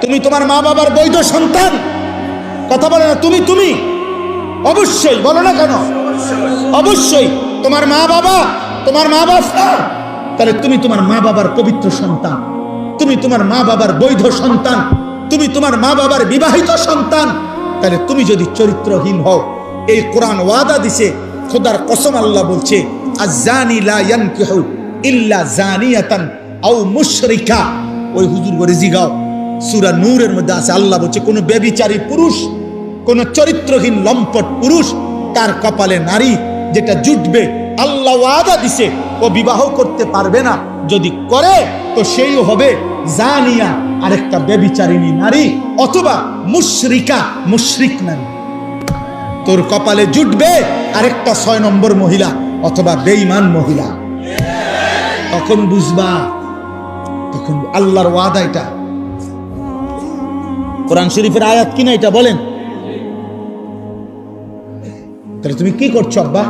তুমি তোমার মা বাবার বৈধ সন্তান। কথা বলে না তুমি অবশ্যই বলো না কেন? অবশ্যই তোমার মা বাবা তাহলে তুমি তোমার মা বাবার পবিত্র সন্তান, তুমি তোমার মা বাবার বৈধ সন্তান, তুমি তোমার মা বাবার বিবাহিত সন্তান। তাহলে তুমি যদি চরিত্রহীন হও, এই কোরআন ওয়াদা দিছে, খোদার কসম আল্লাহ বলছে, আয-জানি লা ইয়ানকিহু ইল্লা জানিয়াতান আও মুশরিকা। ওই হুজুর করে জিগাও, সূরা নূরের মধ্যে আছে, আল্লাহ বলছে কোন ব্যভিচারী পুরুষ, কোন চরিত্রহীন লম্পট পুরুষ, তার কপালে নারী যেটা জুটবে, আল্লাহ ওয়াদা দিছে ও বিবাহ করতে পারবে না। যদি করে তো সেই হবে জানিয়া, আরেকটা ব্যভিচারিণী নারী, অথবা মুশরিকা, মুশরিক নারী। তোর কপালে জুটবে আরেকটা 6 নম্বর মহিলা অথবা বেঈমান মহিলা। তখন বুঝবা, তখন আল্লাহর ওয়াদা। এটা কোরআন শরীফের আয়াত কিনা এটা বলেন? তাহলে তুমি কি করছো আব্বা?